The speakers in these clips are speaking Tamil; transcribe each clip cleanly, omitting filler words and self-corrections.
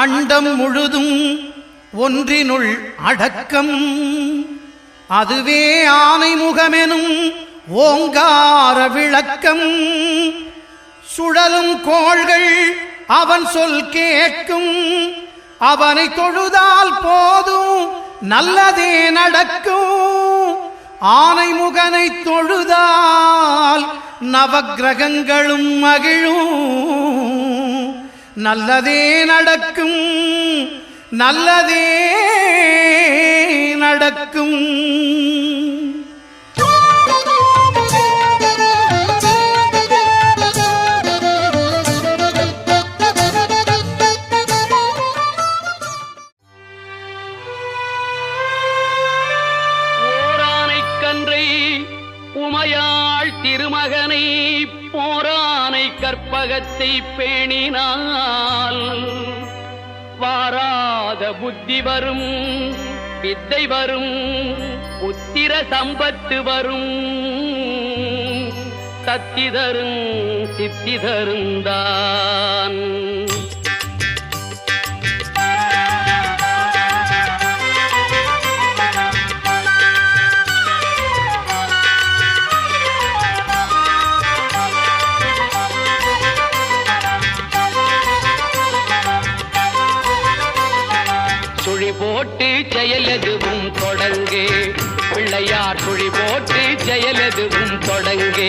அண்டம் முழுதும் ஒன்றினுள் அடக்கம். அதுவே ஆனைமுகமெனும் ஓங்கார விளக்கம். சுழலும் கோள்கள் அவன் சொல் கேட்கும். அவனை தொழுதால் போதும் நல்லதே நடக்கும். ஆனைமுகனை தொழுதால் நவக்கிரகங்களும் மகிழும். நல்லதே நடக்கும், நல்லதே நடக்கும். உமையாள் திருமகனை போரானை கற்பகத்தை பேணினால் வாராத புத்தி வரும், வித்தை வரும், புத்திர சம்பத்து வரும். சத்தி தரும் சித்தி தருந்தான். போட்டு செயலெதுவும் தொடங்கே பிள்ளையார் சுழி போட்டு செயலெதுவும் தொடங்கே.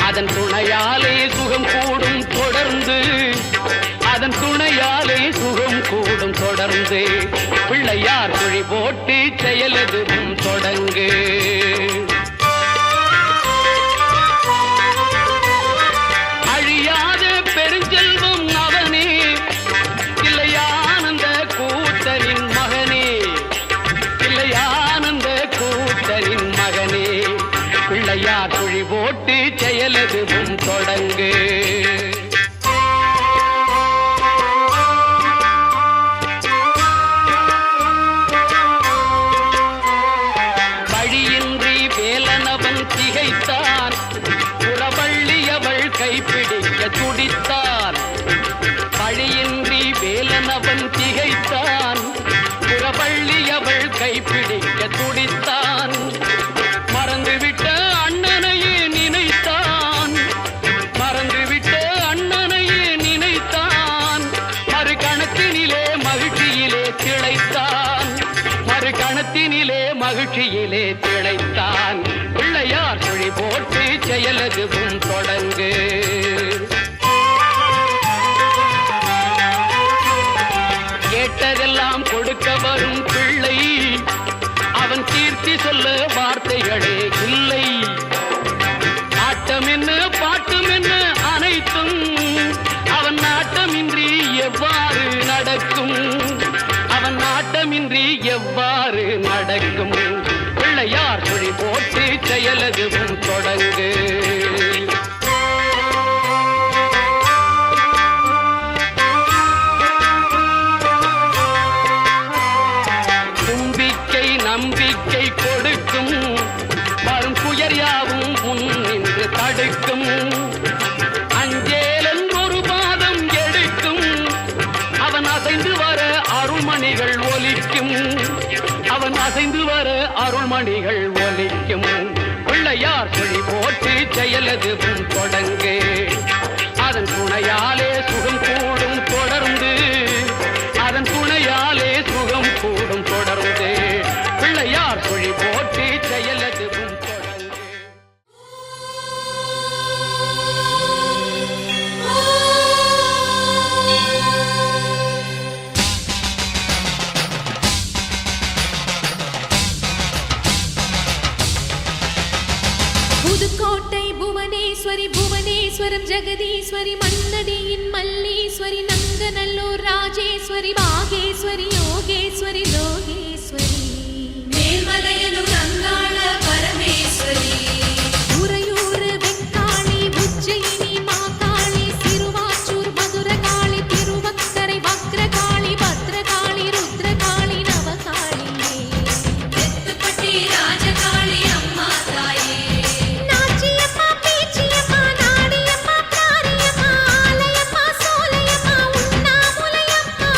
அதன் துணையாலே சுகம் கூடும் தொடர்ந்து, அதன் துணையாலே சுகம் கூடும் தொடர்ந்து. பிள்ளையார் சுழி போட்டு செயலெதுவும் தொடங்கே. அழியாத பெருஞ்செல்வம் அவனே, இல்லையானந்த கூத்தரின் மகனே, இல்லையானந்த கூத்தரின் மகனே. பிள்ளையார் குழி போட்டு செயலதுவும் தொடங்கு. வழியின்றி வேலனவன் திகைத்தான், புறவள்ளியவள் கைப்பிடிக்க துடித்தான். வழியின்றி வேலனவன் திகைத்தான், புறவள்ளியவள் கைப்பிடிக்க துடித்தான். மறந்துவிட்ட அண்ணனையே நினைத்தான், மறந்துவிட்ட அண்ணனையே நினைத்தான். மறு கணத்தினிலே மகிழ்ச்சியிலே திளைத்தான், மறு கணத்தினிலே மகிழ்ச்சியிலே திளைத்தான். பிள்ளையார் குழி போட்டு செயலதுவும் தொடங்கு. கேட்டதெல்லாம் கொடுக்க வரும் பிள்ளை, அவன் கீர்த்தி சொல்ல வார்த்தைகளே இல்லை. ஆட்டம் என்ன பாட்டம் என்ன அனைத்தும் அவன் நாட்டமின்றி எவ்வாறு நடக்கும், அவன் நாட்டமின்றி எவ்வாறு நடக்கும். பிள்ளையார் குழி போட்டு செயலதுவும் தொடங்கு. நம்பிக்கை கொடுக்கும், வரும் துயர் யாவும் முன்னின்று தடுக்கும். அஞ்சேலன் ஒரு பாதம் எடுக்கும், அவன் அசைந்து வர அருள்மணிகள் ஒலிக்கும், அவன் அசைந்து வர அருள்மணிகள் ஒலிக்கும். பிள்ளையார் குழி போட்டு செயலதுவும் தொடங்கு. அதன் துணையாலே சுகம் கூடும் தொடர்ந்து, அதன் துணையாலே சுகம் கூடும் தொடர்ந்து. பிள்ளையார் குழி போட்டு செயலதுவும் தொடங்கு. புதுக்கோட்டை புவனேஸ்வரி, புவனேஸ்வரம் ஜெகதீஸ்வரி, மன்னடியின் மல்லீஸ்வரி, நங்கநல்லூர் ராஜேஸ்வரி, பாகேஸ்வரி, யோகேஸ்வரி, லோகேஸ்வரி, மேல்மலையனூர் அங்காள பரமேஸ்வரி, உறையூர் வெங்காளி, உஜ்ஜயினி மாகாளி, சிறுவாச்சூர் மதுரகாளி, திருவக்கரை வக்ரகாளி, பத்ரகாளி, ருத்ரகாளி, நவகாளியே, தெத்துப்பட்டி ராஜகாளி அம்மா தாயே, நாச்சியம்மா பேச்சியம்மா நாடியம்மா காரியம்மா, ஆலயம்மா சோலையம்மா உண்ணாமுலையம்மா,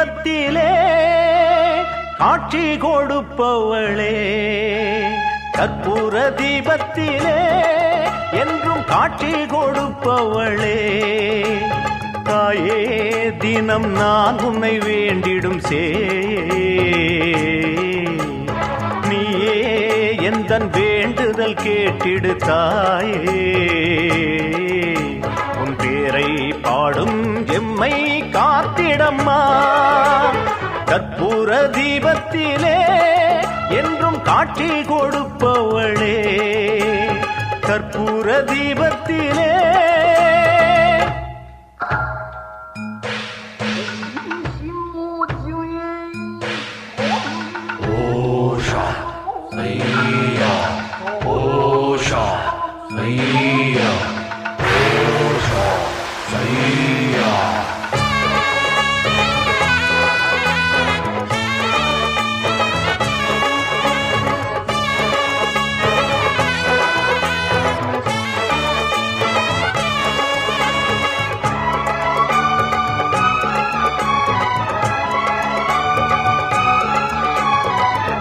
தீபத்திலே காட்சி கொடுப்பவளே, கற்பூர தீபத்திலே என்றும் காட்சி கொடுப்பவளே, தாயே தினம் நான் உன்னை வேண்டிடும் நீயே எந்தன் வேண்டுதல் கேட்டிடு தாயே, உன் பேரை பாடும் எம்மை காத்திடம்மா, கற்பூர தீபத்திலே என்றும் காட்சி கொடுப்பவளே, கற்பூர தீபத்திலே. ஓஷா ஐயா ஓஷா ஐயா ஓஷா ஐயா.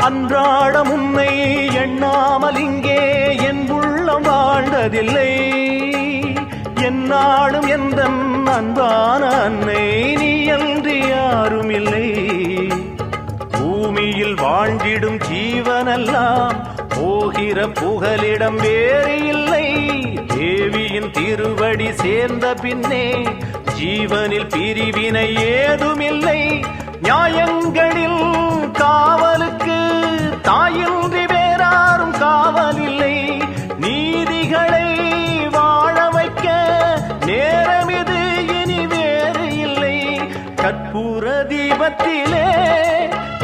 அன்றாடம் உன்னை எண்ணாமல் இங்கே என் உள்ளம் வாழ்ந்ததில்லை, என்னாலும் எந்த அன்பான அன்னை நீ அன்றி யாரும் இல்லை, பூமியில் வாழ்ந்திடும் ஜீவனெல்லாம் போகிற புகலிடம் வேறு இல்லை, தேவியின் திருவடி சேர்ந்த பின்னே ஜீவனில் பிரிவினை ஏதுமில்லை, நியாயங்களில் காவலுக்கு தாயின்றி வேறாரும் காவலில்லை, நீதிகளை வாழ வைக்க நேரமிது இனி வேறு இல்லை, கற்பூர தீபத்திலே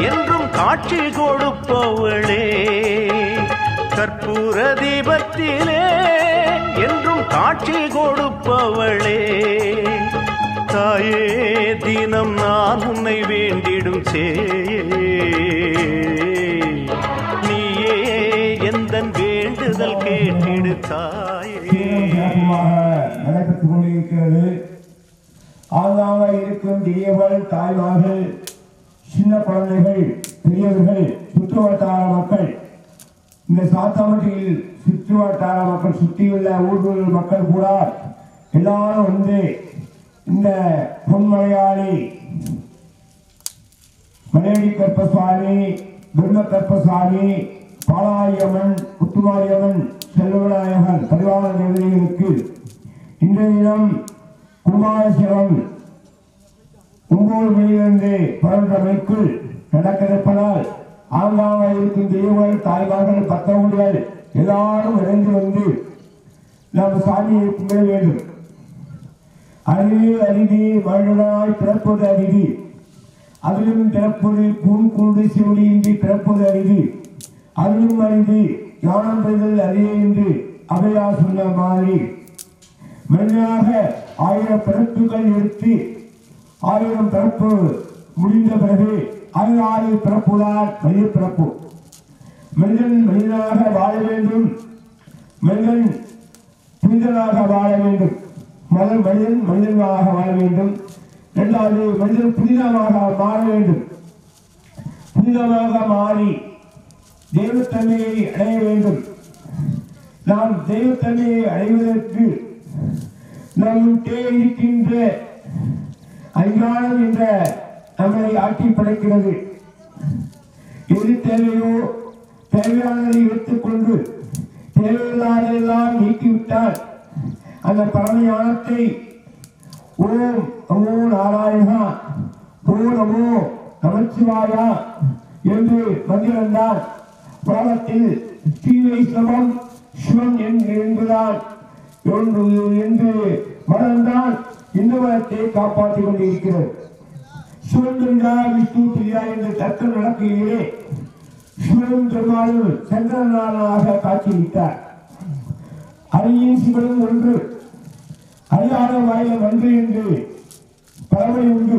என்றும் காட்சி கொடுப்பவளே, கற்பூர தீபத்திலே என்றும் காட்சி கொடுப்பவளே, தாயே தினம் நான் உன்னை வேண்டிடும் நீயே எந்தன் வேண்டுதல் கேட்டிடு தாயே. நடைபெற்றுக் கொண்டிருக்கிறது. ஆங்காக இருக்கும் தேவள் தாய்மார்கள், சின்ன குழந்தைகள், பெரியவர்கள், சுற்றுவட்டார மக்கள், இந்த சாத்தாமட்டியில் சுற்றுவட்டார மக்கள், சுற்றியுள்ள ஊர்கள் மக்கள் கூட எல்லாரும் வந்து இந்த பொன்மலையாளி மலையடி கற்பசாமி, பிரம்ம கற்பசாமி, பாலாயம்மன், முத்துமாரியம்மன், செல்வநாயகன் பரிவார தேவதைகளுக்கு இன்றைய தினம் கும்பாபிஷேகம் 9 மணியிலிருந்து 12 மணிக்குள் நடக்கிறப்பதால் ஆங்காக இருக்கும் தெய்வங்கள், தாய்மார்கள், பக்தர்கள் எல்லாரும் இணைந்து வந்து நாம் சாமியை கும்பிட வேண்டும். அறிவு அரிதி, மனிதனாய் பிறப்பது அரிதி, அதிலும் பிறப்பது புன் குண்டு சிவடியின்றி பிறப்பது அரிதி, அதிலும் அரிதி ஞானம் பெறுதல் அறிய அவையா சொன்ன மாதிரி மனிதனாக 1000 பிறப்புகள் எடுத்து 1000 பிறப்பு முடிந்த பிறகு 1000 பிறப்புதான் மனித பிறப்பு. மனிதன் மனிதனாக வாழ வேண்டும், மனிதன் புனிதனாக வாழ வேண்டும். முதல் மனிதன் மனிதனாக வாழ வேண்டும், இரண்டாவது மனிதன் புனிதமாக மாற வேண்டும். புனிதமாக மாறி தெய்வத்தன்மையை அடைய வேண்டும். நாம் தெய்வத்தன்மையை அடைவதற்கு நம்முட்டே இருக்கின்ற அஞ்ஞானம் என்ற நம்மை ஆட்டி படைக்கிறது. எது தேவையோ தேவையானதை எடுத்துக்கொண்டு தேவையில்லாதெல்லாம் நீக்கிவிட்டால் அந்த பரமஞானத்தை ஓம் நமோ நாராயணா, ஓ நமோ நமச்சிவாயா என்று மந்திரம்தான் உலகத்தில் ஸ்ரீ வைஷ்ணவம் சிவன் என்பதுதான் என்று மதம்தான் இந்து மதத்தை காப்பாற்றிக் கொண்டிருக்கிறது. சிவன் பிரியா விஷ்ணு பிரியா என்று தர்க்கம் நடக்கையிலே சிவனும் பெருமாளும் சந்திரநாதனாக காட்சியளித்தார். அரியின் சிவனும் ஒன்று, அறியாத வாயிலம் ஒன்று என்று பழமொழி உண்டு.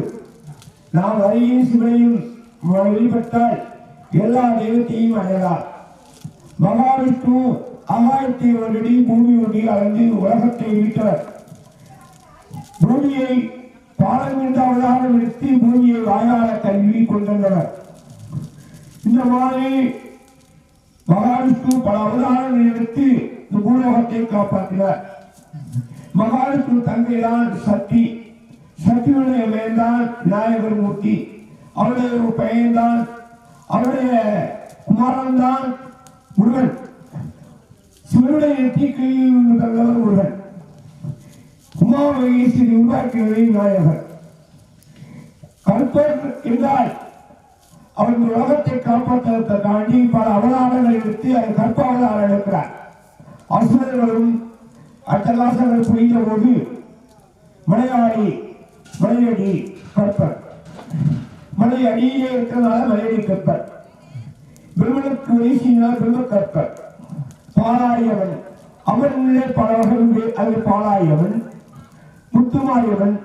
நாம் அரியின் சிவனையும் வழிபட்டால் எல்லா தெய்வத்தையும் அடையலாம். மகாவிஷ்ணு ஆகாயத்தை ஒன்றடி பூமி ஒன்றி அளந்து உலகத்தை மீட்டவர். பூமியை பாலம் என்ற அவதாரம் எடுத்து பூமியை வாயாள கல்வி கொண்டனர். இந்த மாதிரி மகாவிஷ்ணு பல அவதாரங்கள் எடுத்து இந்த பூலோகத்தை காப்பாற்றினார். மகாவிஷ்ணு தங்கைதான் சக்தி, சக்தியுடைய மேல்தான் விநாயகர் மூர்த்தி, அவருடைய ஒரு பையன்தான், அவருடைய குமாரன் தான் முருகன். சிவனுடைய நெற்றிக்கையில் தந்தவர் முருகன். உமாமகேஸ்வரி உருவாக்கியவை விநாயகர். கற்பர் என்றால் அவன் உலகத்தை காப்பாற்றுவதற்காண்டி பல அவதாரங்களை எடுத்து அவர் கற்ப அவதாரம் எடுக்கிறார். அசுரர்களும் அட்டகாசங்கள் புரிந்த போது மலையாளி மலையடி கற்பர், மலை அடியிலே இருக்கிறதால மலையடி கற்பர். பிரம்மனுக்கு வயசினால் பிரம்ம கற்பர். பாலாயவன் அவனுள்ளே பல வகை, அது பாலாயவன், முத்துமாரியவன்,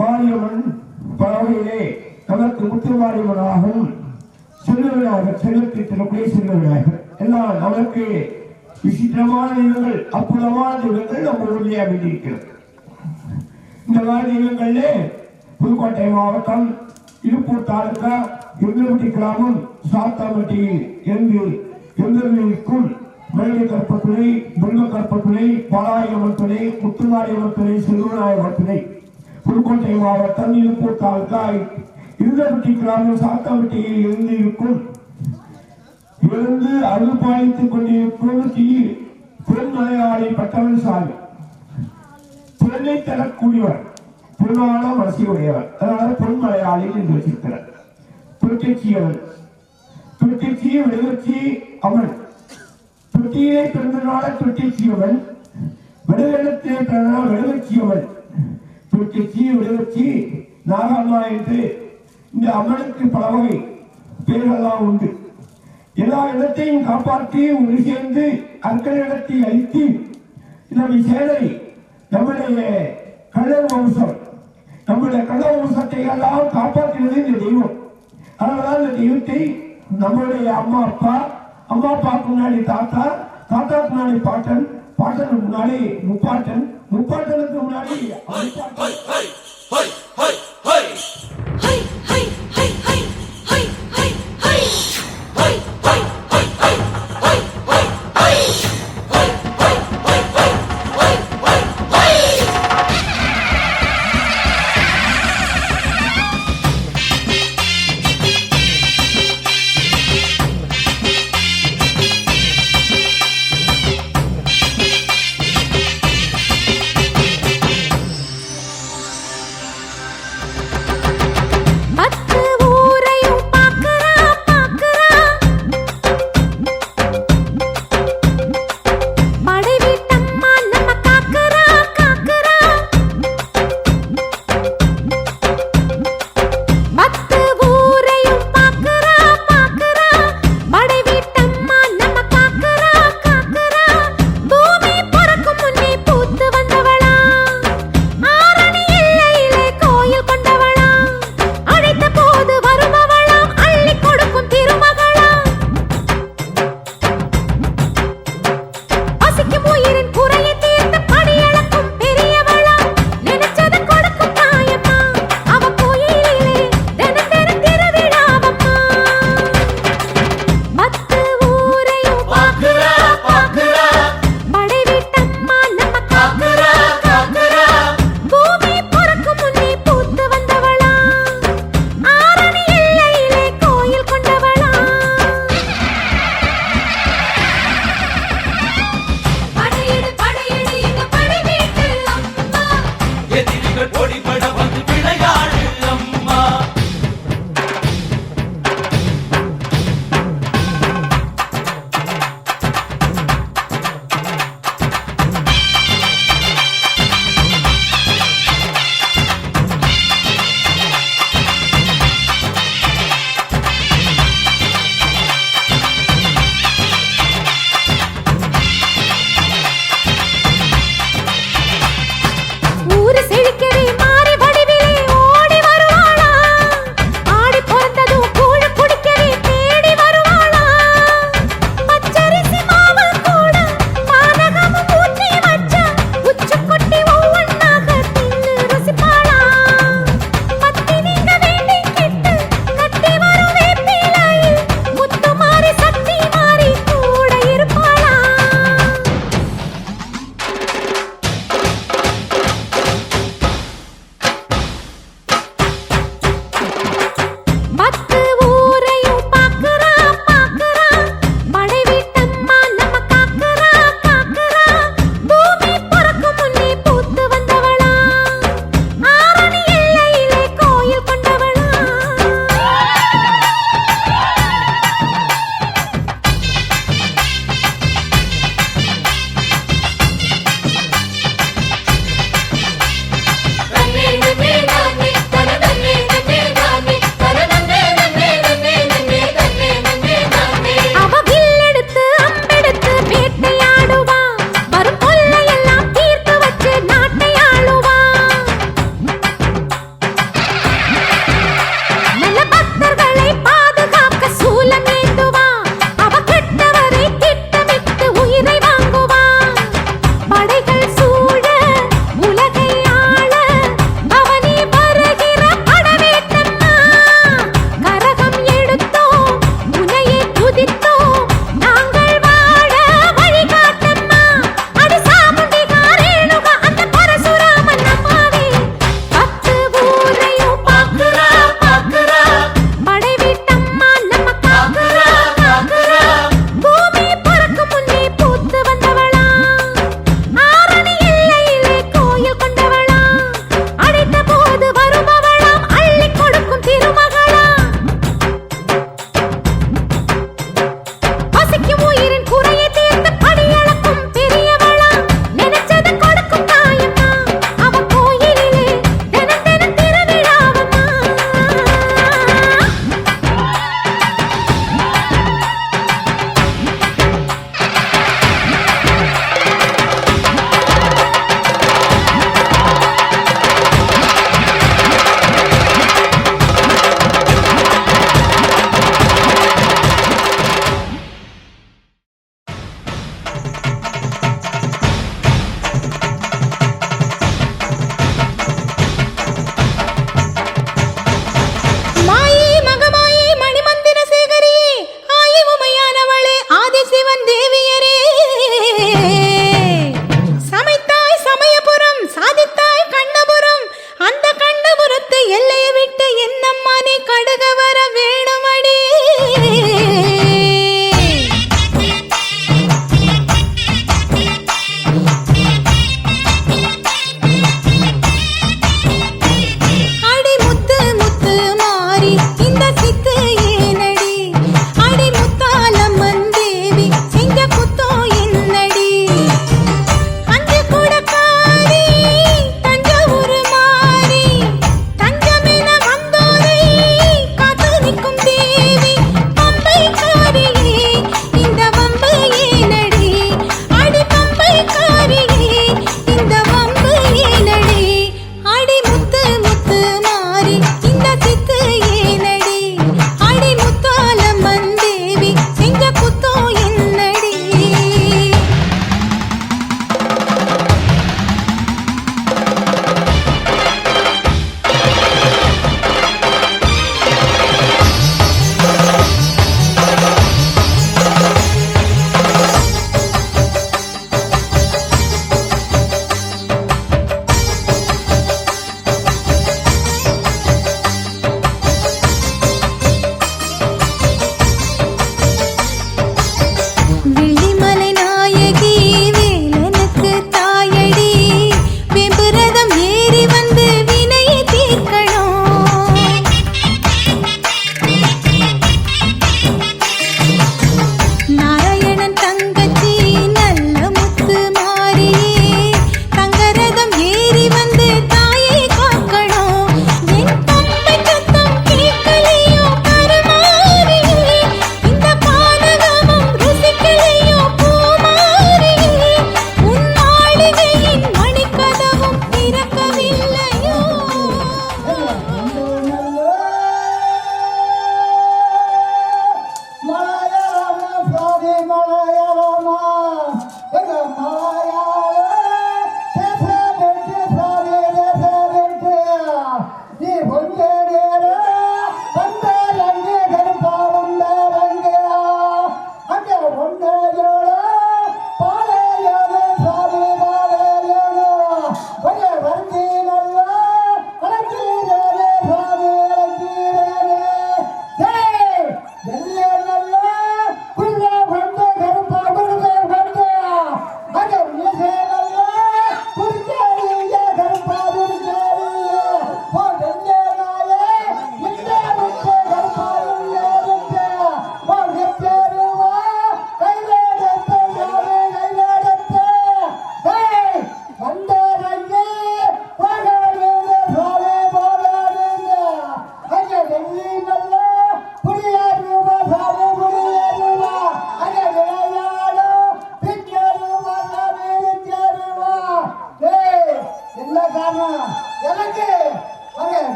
மாரியவன் பல வகையிலே நமக்கு முத்துமாரியவனாகவும் செல்வ விநாயகர், செல்வத்தை தரக்கூடிய செல்வ விநாயகர் எல்லாம் நமக்கு விசித்திரமான தெய்வங்கள், அற்புதமான தெய்வங்கள் நம்ம ஊரிலே அமைந்திருக்கிறது. இந்த மாதிரி தெய்வங்களிலே புதுக்கோட்டை மாவட்டம் இருப்பூர் தாலுகா எங்கப்பட்டி கிராமம் சாத்தாம்பட்டியில் எந்திருக்கும் மனித கற்பத்துறை, பிரம்ம கற்பத்துறை, பாலாயம்மன் துணை, முத்துமாரியம்மன் துணை, செல்வநாயகர் துணை. புதுக்கோட்டை மாவட்டம் இருப்பூர் தாலுகா இருந்தப்பட்டி கிராமம் சாத்தாம்பட்டியில் இருக்கும் எழுந்து அருள் பாலித்துக் கொண்டிருக்கும் பெருமலையாளி பட்டவன் சாமி. பெண்ணை தரக்கூடியவர், பொன்னான மனசியுடையவர், அதனால பொன்மலையாளி என்று வச்சிருக்கிறார். தொட்டிச்சியவன், தொட்டிச்சிய விடுவச்சி அவன், தொட்டியிலே பிறந்தனால தொட்டிச்சியவன், விடுவெள்ளத்திலே பிறந்தனால விடுவச்சியவன். தொட்டிச்சி விடுவச்சி நாகம்மா என்று இந்த அம்மனுக்கு பல வகை பேர்களெல்லாம் உண்டு. எல்லா இடத்தையும் காப்பாற்றி ஒரு சேர்ந்து அற்களிடத்தை அழித்து நம்மை சேலை நம்முடைய கள்ள வம்சம், நம்முடைய கள்ள வம்சத்தை எல்லாம் காப்பாற்றினது இந்த தெய்வம். அதனால்தான் இந்த தெய்வத்தை நம்மளுடைய அம்மா அப்பாவுக்கு முன்னாடி தாத்தா, தாத்தாவுக்கு முன்னாடி பாட்டன், பாட்டனுக்கு முன்னாடி முப்பாட்டன், முப்பாட்டனுக்கு முன்னாடி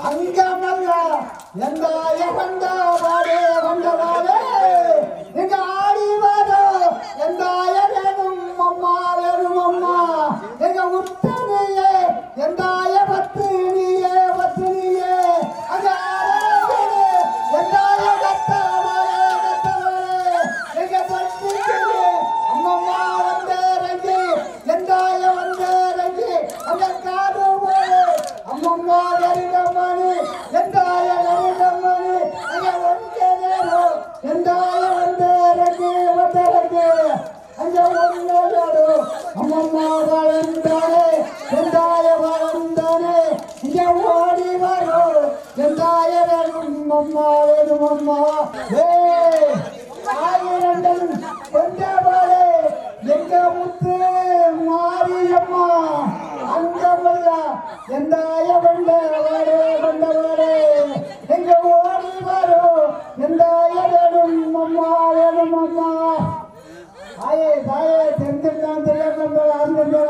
அங்கமல்ல எந்தாய வந்தவாடே வந்தவாடே இங்க ஆடி வாரோ எந்தாய வேணும் அம்மா வேணும் அம்மா எங்க உத்தனையே எந்தாய பத்தினியே பத்தினியே அங்க எந்தாய கத்தவாடே கத்தவாடே எங்க பத்தினியே அம்மம்மா வந்தரங்கி எந்தாய வந்தரங்கி அங்க காது அம்மம்மா கரிடம்மணி எந்தாய கரிடம்மணி அங்க ஒன்றே நேரோ எந்தாய வந்தரங்கி வந்தரங்கி அங்க ஒன்றே நேரோ அம்மம்மா வளர்ந்தானே எந்தாய வளர்ந்தானே இங்க ஓடி வரோ எந்தாய வேணும் அம்மா வேணும் அம்மா ஆயிரங்கள் கொண்டவாளே எங்க முத்து மாரியம்மா அங்கமல்ல எந்தாய வந்தவாடே வந்தவாடே எங்க ஓடி வரோ எந்தாய வேணும் அம்மா வேணும் அம்மா ஆயே தாயே தெரிஞ்சிருந்தான் தெரியாம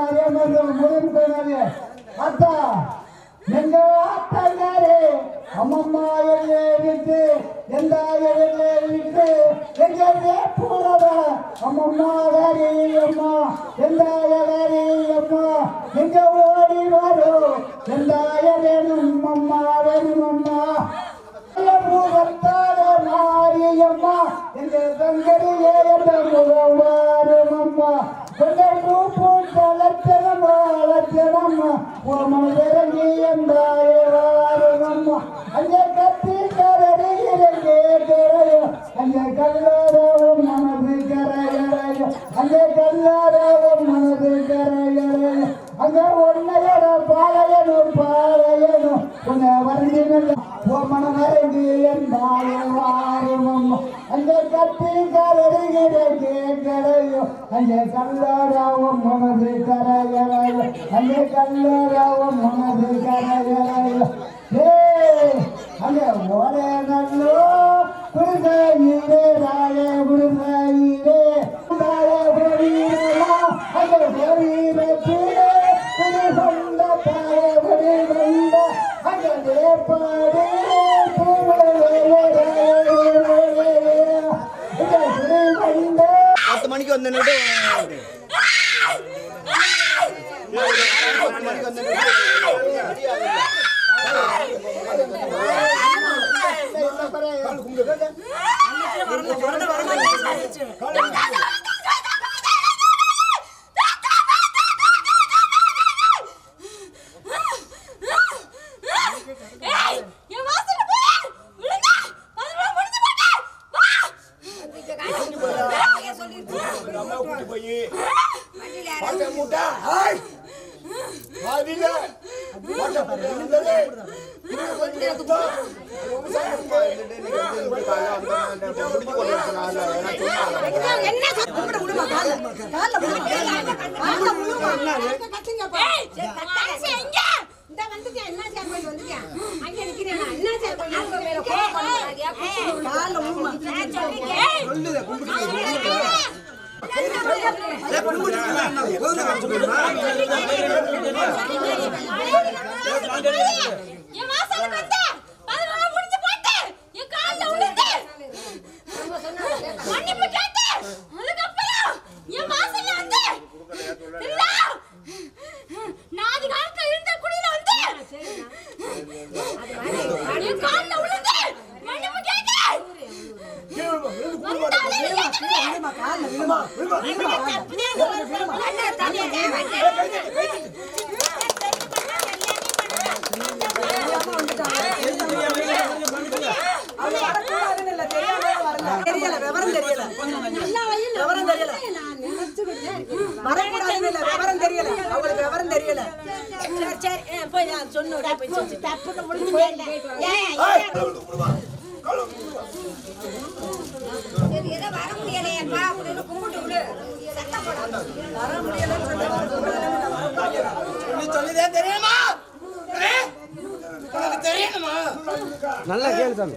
அறியாம முடியும் போனாலே அத்தா எங்க ஆத்தங்காரே அம்மம்மா எல்லே விட்டு எந்தாய எல்லே விட்டு எங்க போறத அம்மம்மா வேறே அம்மா எந்தாய வேறே அம்மா எங்க ஓடி வரோ எந்தாய வேணும் அம்மா வேணும் அம்மா மாரியம்மா எங்க தங்கரியே என்ற முகவாரும் அம்மா லட்சணமா லட்சணம்மா உமன் இறங்கி என்றாயிரம் அம்மா அங்கே கத்தி கரடிகிறே கரையோ அங்கே கல்லாரவும் மனது கரையறையோ அங்கே கல்லாரவும் மனது கரையறையோ அங்கே ஒன்னையோட பாளையனும் பாளையனும் உன்னை வருந்தினல்ல மன மறைந்து என்றாயிரம் அம்மா அங்கே கத்தி கரடிகிறே கரையோ அங்கே கல்லாரவும் மனது கரையறையோ அங்கே கல்லாரவும் மனது கரையறையோ அங்கே ஓரே நல்லோ குருதையிலே ராயே குருதையிலே ராயே குருதையிலே அங்கே பொறியிலே கீழே குரு சொந்த பாயே குரு வந்த அங்கே வேப்பாடே பத்து மணிக்கு வந்து நின்று நல்லா கேளு சாமி.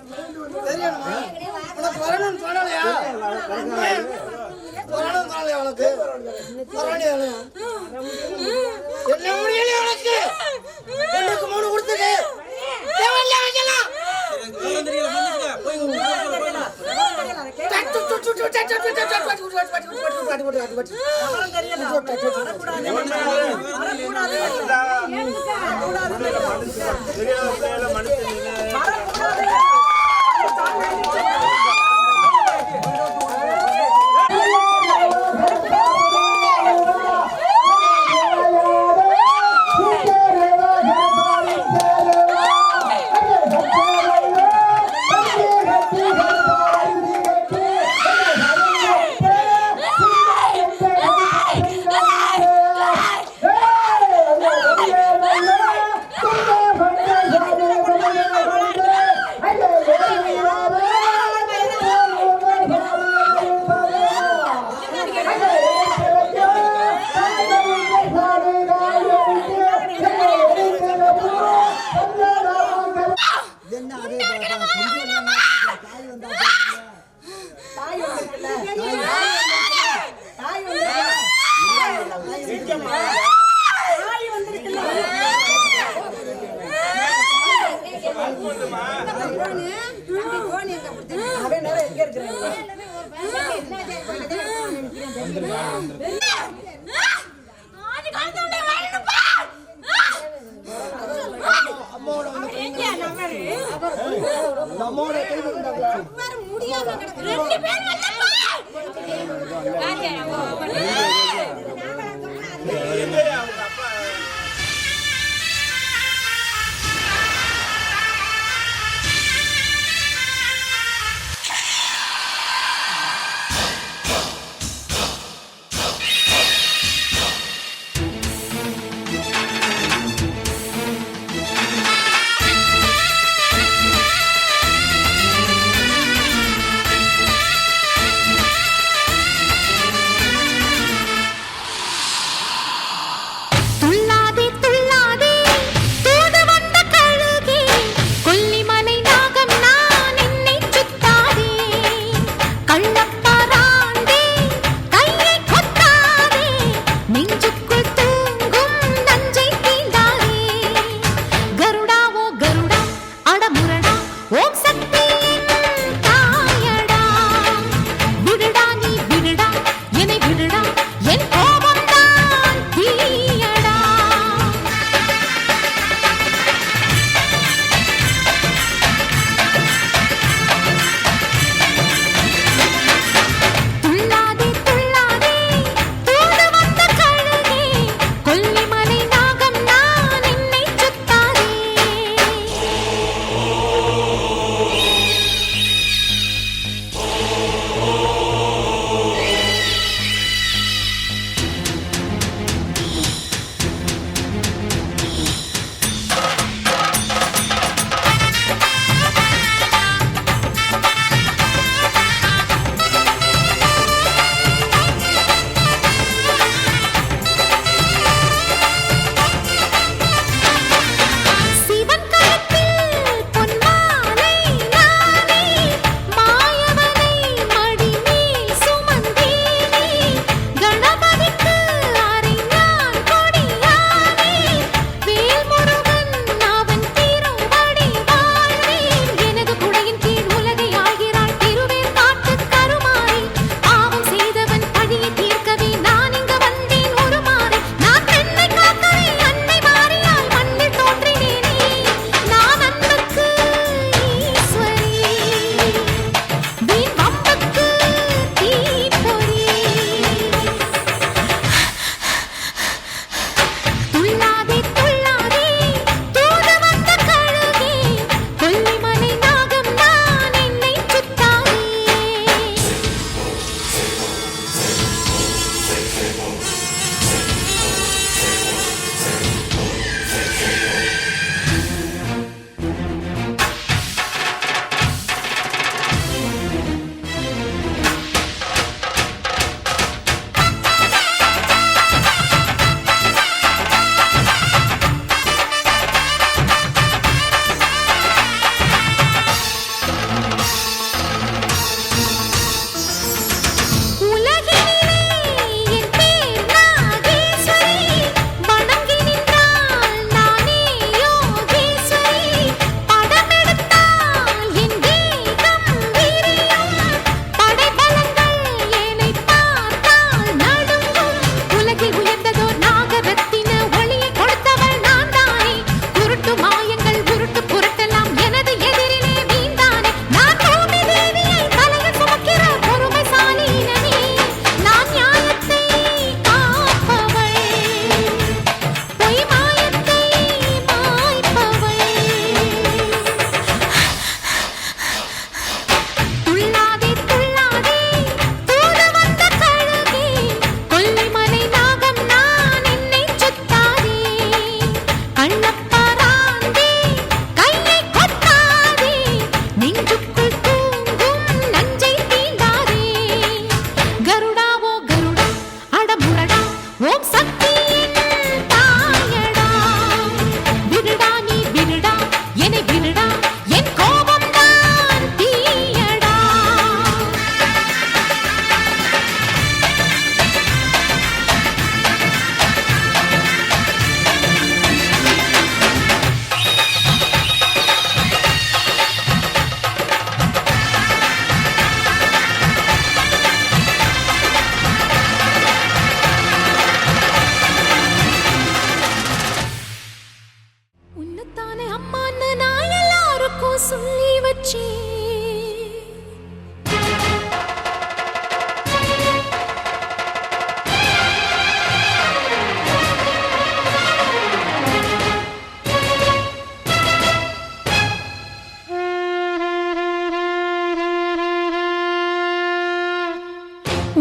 உனக்கு என்ன முடியல உனக்கு ஒண்ணுக்கு 3 கொடுத்துட்டு தேவல்ல வைக்கலாம் சொல்லி வச்சே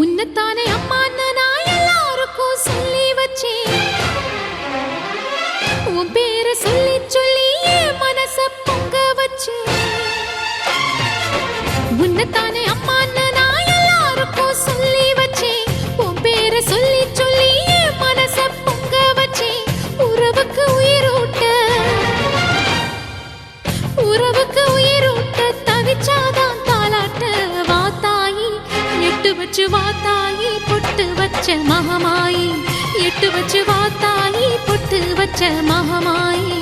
உன்னத்தானே அம்மான்னு நான் எல்லாருக்கும் சொல்லி வச்சேன் உன் பேரை சொல்லி சொல்லி என் மனச பொங்க வச்சேன் உன்னத்தானே அம்மான்னு நான் எல்லாருக்கும் சொல்லி வச்சேன் உன் பேரை சொல்லி சொல்லி என் மனச பொங்க வச்சேன் உறவுக்கு உயிரூட்ட தவிச்சாதான் தாலாட்ட வாத்தாயி எட்டு வச்சு வாத்தாயி பொட்டு வச்ச மகமாயி எட்டு வச்சு வாத்தாயி பொட்டு வச்ச மகமாயி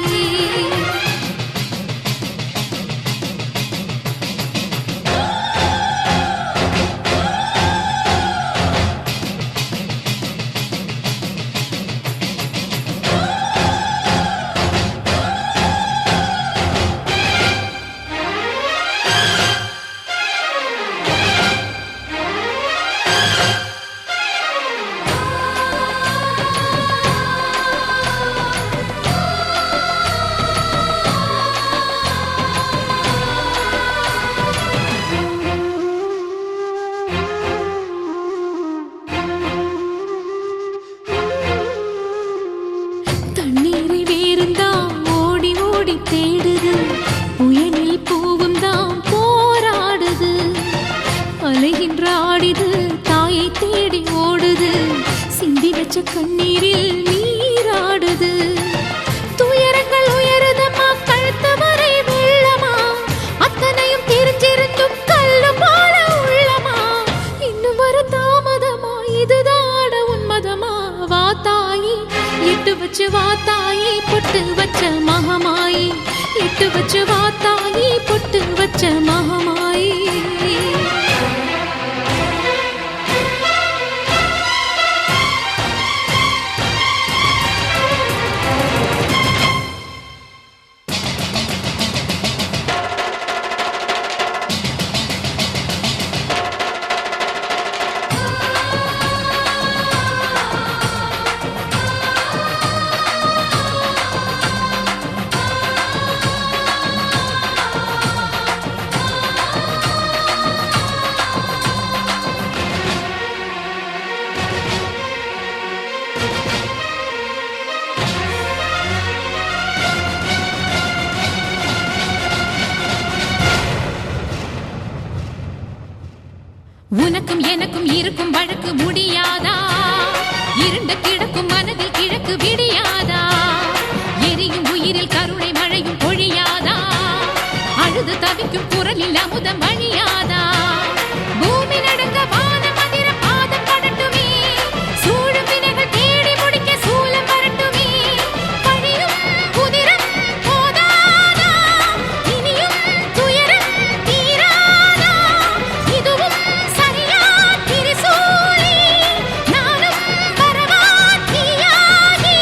தண்ணீரை வேறுந்தான் ஓடி ஓடி தேடுது புயலில் பூவும் தான் போராடுது அலைகின்ற ஆடிது தாயை தேடி ஓடுது சிந்தி வச்ச கண்ணீரில் நீராடுது துயரங்கள் உயருதமா கழுத்து வரை வெள்ளமா அத்தனையும் தெரிஞ்சிருந்தும் கல்லு போல உள்ளமா இன்னும் வர தாமதமா இதுதான உன்மதமா வாத்தாயி எட்டு வச்சு வாத்தாயி பொட்டு வச்ச மகமாயி எட்டு வச்சு வாத்தாயி பொட்டு வச்ச மகமாயி உனக்கும் எனக்கும் இருக்கும் வழக்கு முடியாதா இருண்ட கிடக்கும் மனதில் கிழக்கு விடியாதா எரியும் உயிரில் கருணை மழையும் பொழியாதா அழுது தவிக்கும் குரலில் அமுதம் வழியாதா பூமி நடுங்க வான மந்திர பாதம் படட்டுமே சூழும் வினைகள் தேடி முடிக்க சூலம் வரட்டுமே பழியும் குதிரம் போதாதா இனியும் துயரம் தீராதா இதுவும் சரியா திரிசூலி நானும் வரவா தீயாகி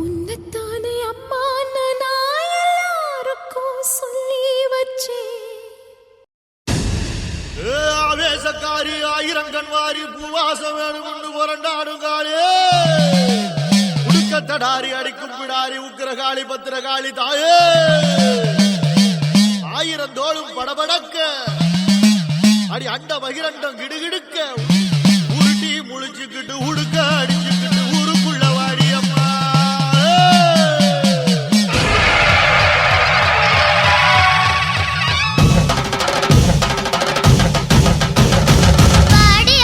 உன்னத்தானே அம்மான்னு நான் எல்லாருக்கும் சொல்லி வச்சேன் ஆவேசக்காரி ஆயிரங்கண் வாரி பூவாசம் வேணும் கொண்டு புரண்டாடுங்காளே உடுக்கத்தடாரி அடிக்கும் பிடாரி உக்கிரகாளி பத்திரகாளி தாயே ஆயிரம் தோளும் படபடக்க அடி அண்ட பகிரண்டம் கிடுகிடுக்க உருட்டி முழிச்சுக்கிட்டு உடுக்க அடிச்சுக்கிட்டு ஊருக்குள்ள வாடியம்மா வாடிய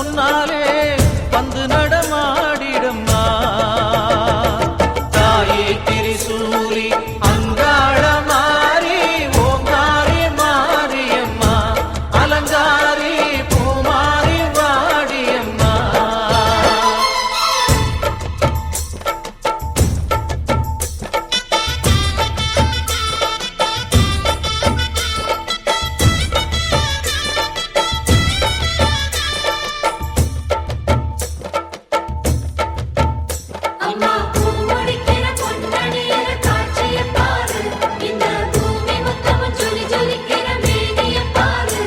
முன்னாலே வந்து நடமாடிடம்மா தாயே திரிசூலி அங்காள மாறி ஓங்காரி மாரியம்மா அலங்காரி பூமாரி வாடியம்மா அம்மா பூமுடிக்கிற பொன்னணியில காட்சிய பாரு இந்த பூமி மொத்தமும் ஜொலி ஜொலிக்கிற மேனிய பாரு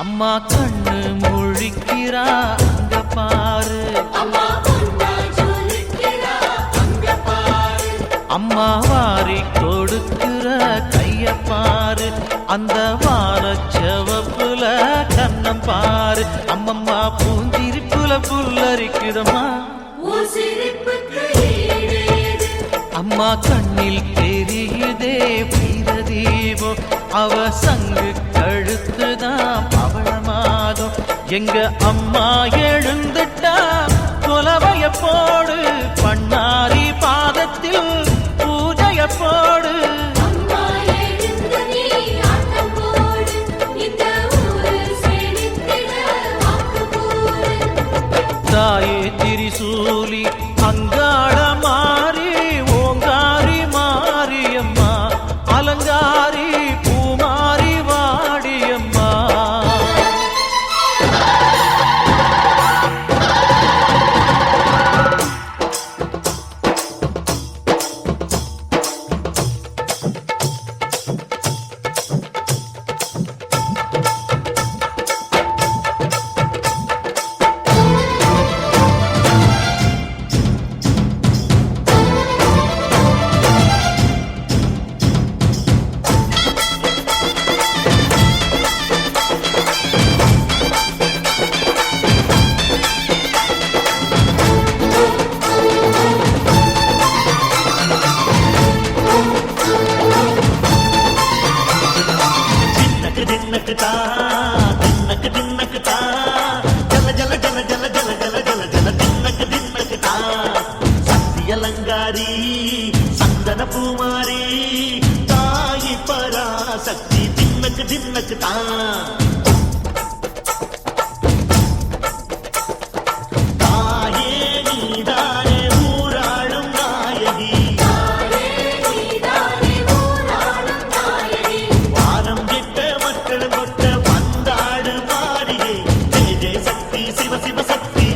அம்மா கண்ணு முழிக்கிறா அங்க பாரு அம்மா பொன்னா ஜொலிக்கிறா அங்க பாரு அம்மா வாரி கொடுக்கிற கைய பாரு அந்த வானச்சவப்புல கண்ணம் பாரு அம்மம்மா பூந்திரிப்புல புல்லரிக்குதம்மா உன் சிரிப்புக்கு ஈடேது அம்மா கண்ணில் தெரியுதே வீரதீபம் அவ சங்கு கழுத்துதான் பவளமாதம் எங்க அம்மா எழுந்துட்டா கொலவைய போடு பண்ணாரி பாதத்தில் பூஜைய போடு அம்மா எழுந்து நீ ஆட்டம் போடு இந்த ஊரு செழித்திட வாக்கு போடு தாயே திரிசூலி அங்காள மாறி ஓங்காரி மாரியம்மா அலங்காரி பூமாரி வாடியம்மா சக்தியலங்காரி சந்தன பூமாரி தாயி பராசக்தி தின்னக்கு தின்னக்கு தாயே நீதானே ஊராளும் நாயகி வானம் கெட்ட மக்கள் கொட்ட வந்தாடு மாறியே ஜெய ஜெய சக்தி சிவ சிவ சக்தி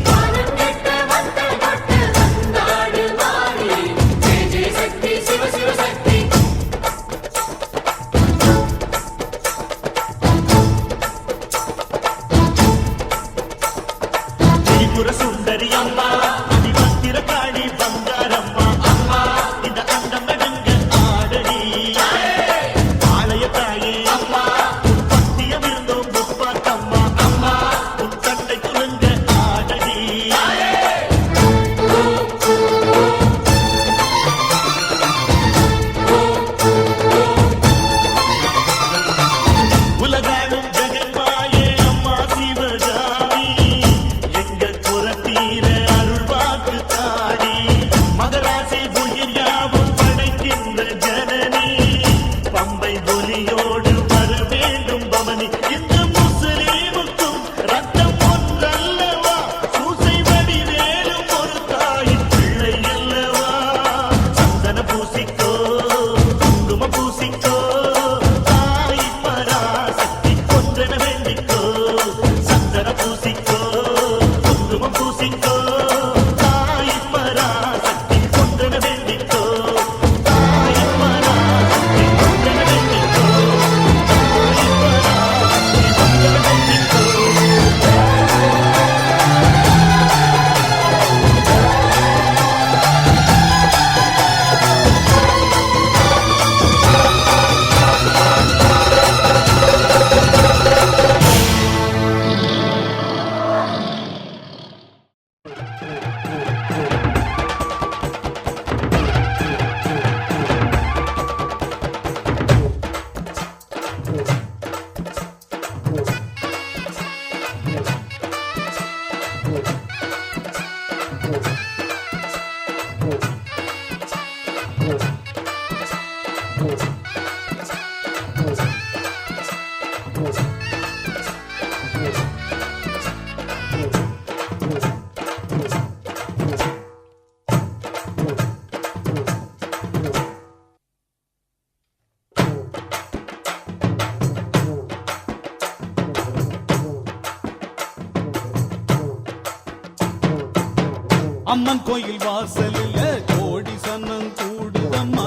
அம்மன் கோயில் வாசலில் கோடி சன்னம் கூடுதம்மா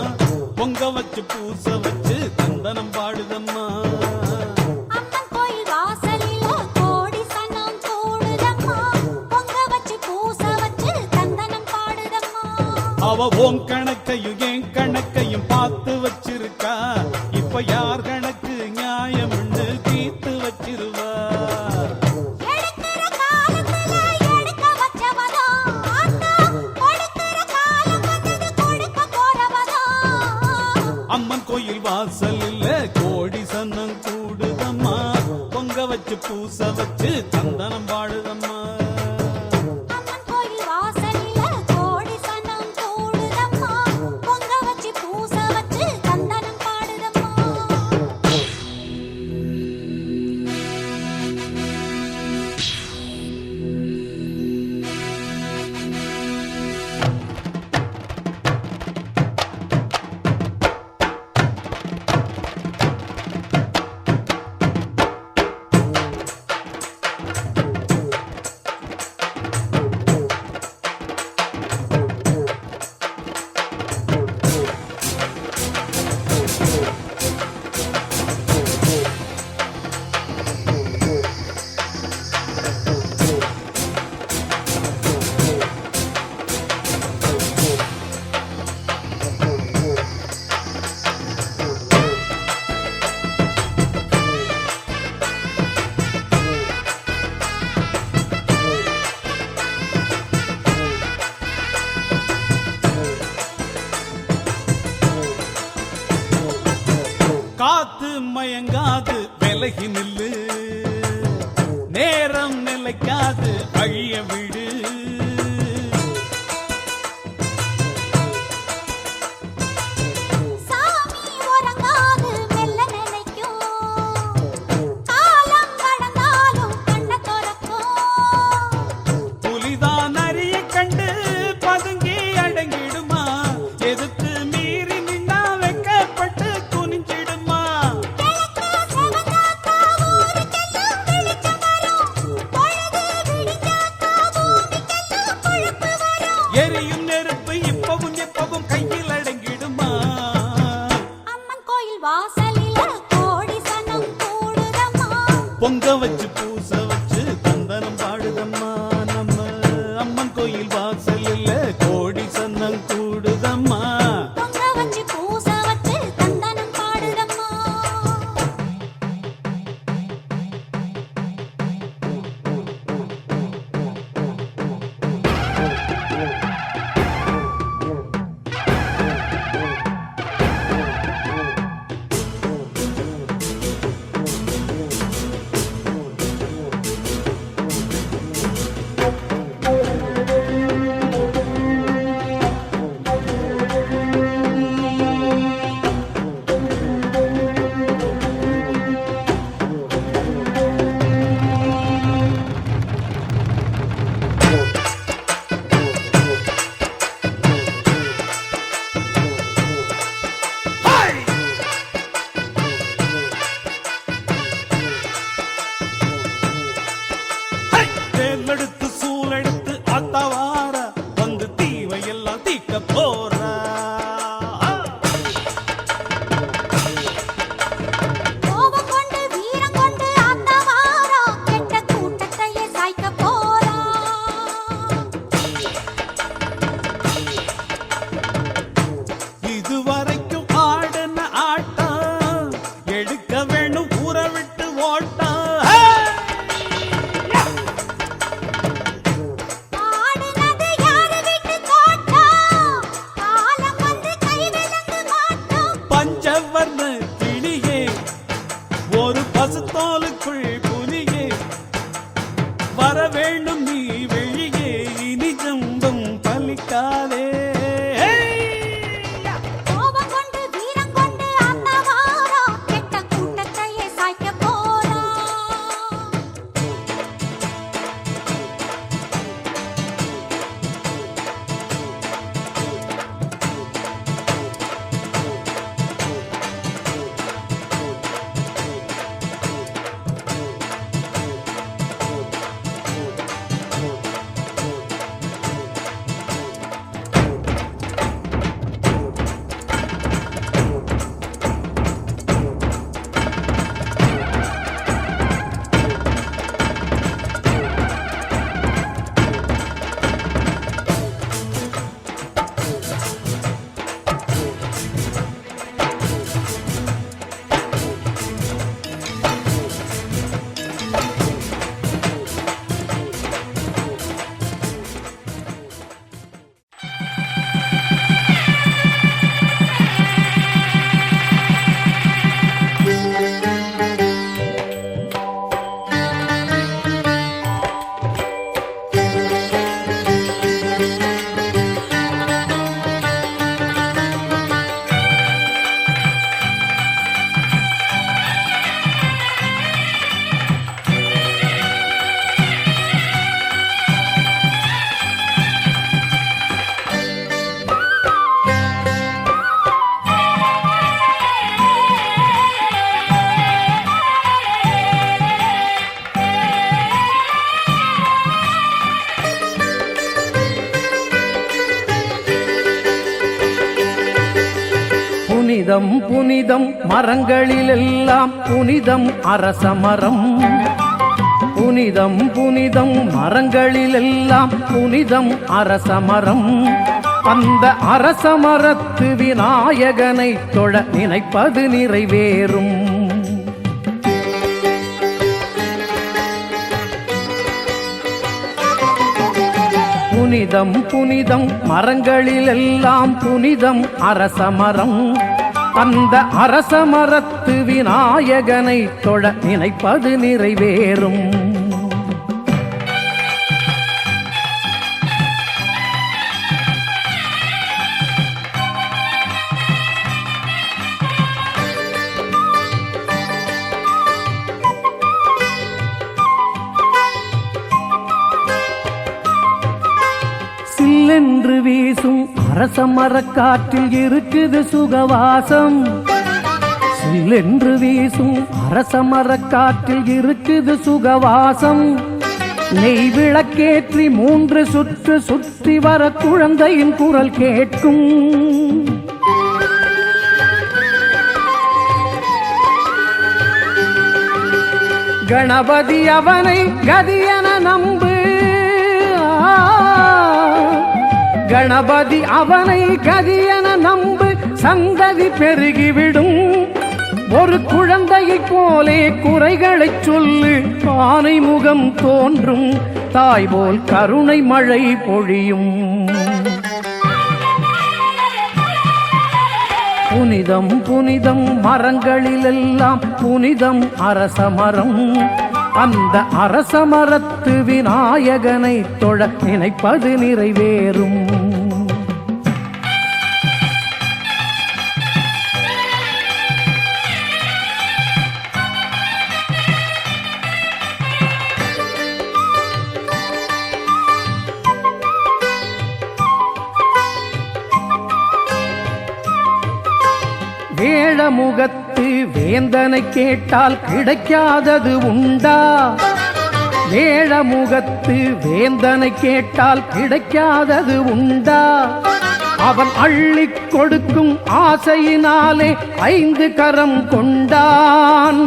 பொங்க வச்சு பூச வச்சு தந்தனம் பாடுதம்மா அம்மன் கோயில் வாசலில கோடி சனம் கூடுதம்மா பொங்க வச்சு பூச வச்சு தந்தனம் பாடுதம்மா அவ ஓம் கணக்கையும் என் கணக்கையும் பார்த்து வச்சிருக்கா இப்ப யார் கணக்கு நியாயம்னு தீர்த்து வச்சிருவா எடுக்கிற காலத்துல எடுக்க வச்சவதா ஆத்தா கொடுக்கிற காலம் வந்தது கொடுக்க போறவதா அம்மன் கோயில் வாசலில் கோடி சன்னம் கூடுதம்மா பொங்க வச்சு பூச வச்சு தந்தனம் பாடுதம்மா அம்மன் கோயில் வாசலில கோடி சனம் கூடுதம்மா பொங்க வச்சு பூச வச்சு தந்தனம் பாடுதம்மா காத்து மயங்காது விலகி நில்லு நேரம் நிலைக்காது அழிய விடு சாமி உறங்காது மெல்ல நினைக்கும் காலம் கடந்தாலும் கண்ண துறக்கும் புலிதான் அரிய கண்டு பதுங்கி அடங்கிடுமா எதுக்கு மீறி நின்னா வெக்கப்பட்டு குனிஞ்சிடுமா கிழக்கு செவந்தாத்தா ஊருக்கெல்லாம் வெளிச்சம் வரும் பொழுது விடிஞ்சாத்தா பூமிக்கெல்லாம் பொழப்பு வரும் எரியும் நெருப்பு இப்பவும் எப்பவும் கையில் அடங்கிடுமா அம்மன் கோயில் வாசலில கோடி சனம் கூடுதம்மா பொங்க வச்சு பூச வச்சு தந்தனம் பாடுதம்மா நம்ம அம்மன் கோயில் வாசலில் கோடி சன்னம் கூடுதம்மா பொங்க வச்சு பூச வச்சு தந்தனம் பாடுதம்மா புனிதம் புனிதம் மரங்களிலெல்லாம் புனிதம் அரசமரம். புனிதம் புனிதம் மரங்களிலெல்லாம் புனிதம் அரசமரம். அந்த அரசமரத்து விநாயகனை தொழ நினைப்பது நிறைவேறும். புனிதம் புனிதம் மரங்களிலெல்லாம் புனிதம் அரசமரம். அந்த அரசமரத்து விநாயகனை தொழ நினைப்பது நிறைவேறும். சில்லென்று வீசும் அரசமரக்காற்றில் இருக்குது சுகவாசம். சில்லென்று வீசும் அரசமரக்காற்றில் இருக்குது சுகவாசம். நெய் விளக்கேற்றி 3 சுற்று சுற்றி வர குழந்தையின் குரல் கேட்கும். கணபதி அவனை கதியென நம்பு. கணபதி அவனை கதியென நம்பு, சந்ததி பெருகிவிடும். ஒரு குழந்தையைப் போலே குறைகளைச் சொல்லு, ஆனை முகம் தோன்றும். தாய் போல் கருணை மழை பொழியும். புனிதம் புனிதம் மரங்களிலெல்லாம் புனிதம் அரசமரம். அந்த அரசமரத்து விநாயகனை தொழ நினைப்பது நிறைவேறும். வேழமுகத்து வேந்தனை கேட்டால் கிடைக்காதது உண்டா? வேழமுகத்து வேந்தனை கேட்டால் கிடைக்காதது உண்டா? அவன் அள்ளிக் கொடுக்கும் ஆசையினாலே 5 கரம் கொண்டான்.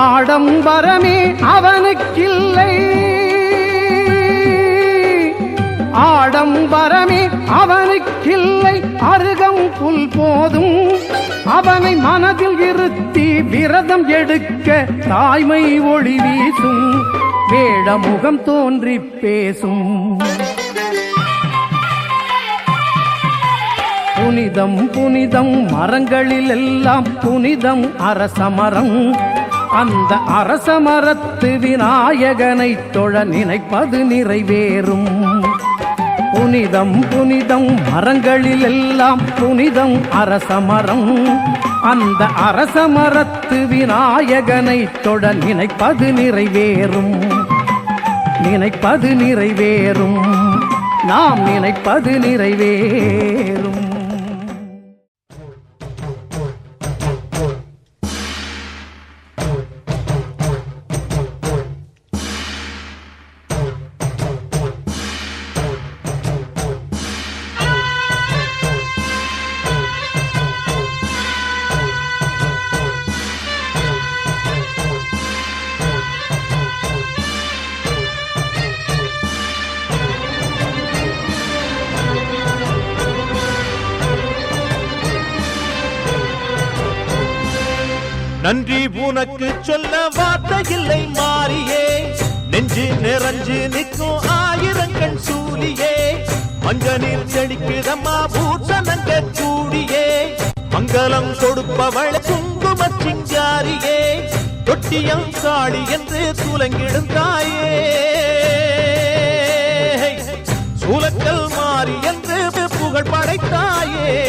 ஆடம்பரமே அவனுக்கில்லை, ஆடம்பரமே அவனுக்கில்லை, அருகம் புல் போதும். அவனை மனதில் இருத்தி விரதம் எடுக்க தாய்மை ஒளி வீசும். வேடமுகம் தோன்றி பேசும். புனிதம் புனிதம் மரங்களிலெல்லாம் புனிதம் அரசமரம். அந்த அரசமரத்து விநாயகனை தொழ நினைப்பது நிறைவேறும். புனிதம் புனிதம் மரங்களிலெல்லாம் புனிதம் அரசமரம். அந்த அரசமரத்து விநாயகனை தொழ நினைப்பது நிறைவேறும். நினைப்பது நிறைவேறும். நாம் நினைப்பது நிறைவேறும். நன்றி உனக்கு சொல்ல வார்த்தை இல்லை மாறியே, நெஞ்சு நிறைஞ்சு நிற்கும் 1000 கண் சூலியே. மஞ்ச நீர் செடிக்குதம்மா பூசணங்க கூடியே, மங்களம் கொடுப்பவள் குங்கும சிங்காரியே. தொட்டியம் காளி என்று துலங்கிடும் தாயே, சூலக்கல் மாறி என்று புகழ் படைத்தாயே.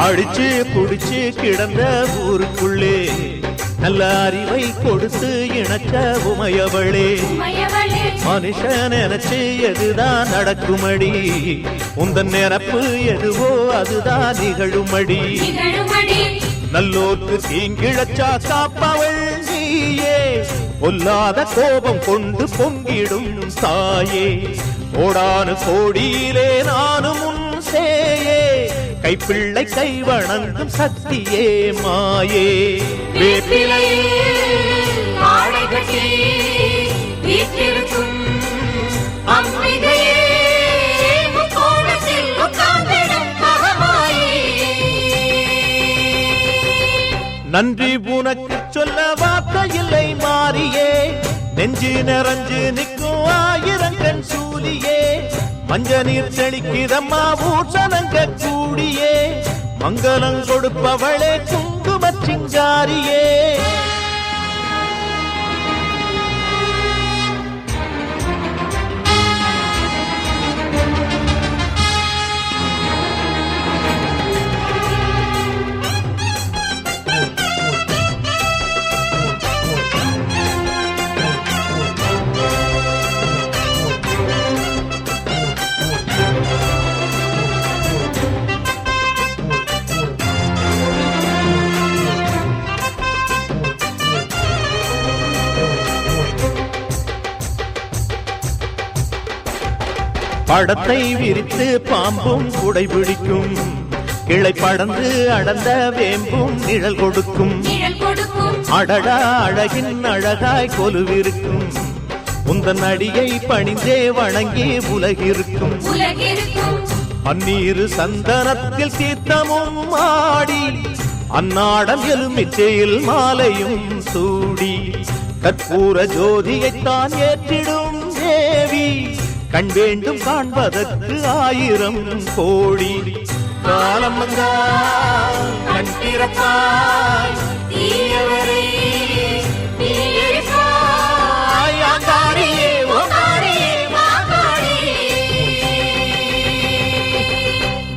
அடிச்சு குடிச்சு கிடந்த ஊருக்குள்ளே நல்ல அறிவை கொடுத்து இணைச்ச உமையவளே மனுஷன் நினைச்சு எதுதான் நடக்குமடி உந்தன் நிரப்பு எதுவோ அதுதான் நிகழுமடி நல்லோர்க்கு தீங்கிழச்சா காப்பவள் நீயே பொல்லாத கோபம் கொண்டு பொங்கிடும் தாயே கோடானு கோடியிலே நானும் உன் சேயே கைப்பிள்ளை கை வணங்கும் சக்தியே மாயே நன்றி உனக்கு சொல்ல வார்த்தை இல்லை மாறியே நெஞ்சு நிறைஞ்சு நிற்கும் ஆயிரங்கண் சூலியே மஞ்ச நீர் செழிக்கிறம்மா ஊசனங்க கூடியே மங்களம் கொடுப்பவளே குங்குமச் சிங்காரியே படத்தை விரித்து பாம்பும் குடை பிடிக்கும் கிளை படந்து அடர்ந்த வேம்பும் நிழல் கொடுக்கும் அடடா அழகின் அழகாய் கொலுவிருக்கும் உந்தன் அடியை பணிந்தே வணங்கி உலகிருக்கும் அந்நீரு சந்தனத்தில் தீர்த்தமும் ஆடி அந்நாடம் எலுமிச்சையில் மாலையும் சூடி கற்பூர ஜோதியைத்தான் ஏற்றிடும் தேவி கண் வேண்டும் காண்பதற்கு ஆயிரம் கோடி காலம் வந்தால் கண் திறப்பாய் தீயவரே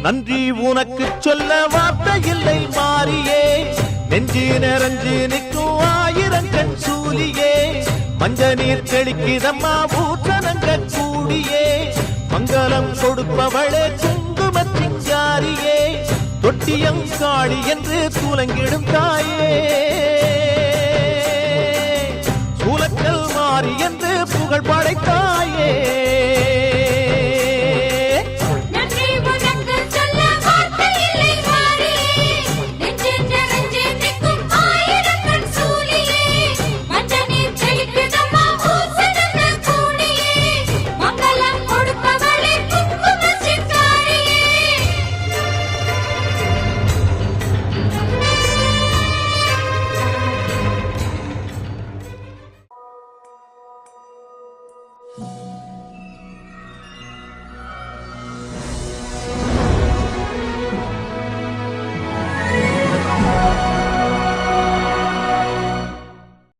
நன்றி உனக்கு சொல்ல வார்த்தை இல்லை மாறியே நெஞ்சு நிறைஞ்சு நிற்கும் ஆயிரங்கண் சூலியே மஞ்ச நீர் தெளிக்கிறம்மா ஊற்றனங்க கூடியே மங்களம் கொடுப்பவளே குங்குமச் சிங்காரியே தொட்டியம் காளி என்று சூலங்கிடும் தாயே சூலக்கல் மாறி என்று புகழ் படைத்தாயே you.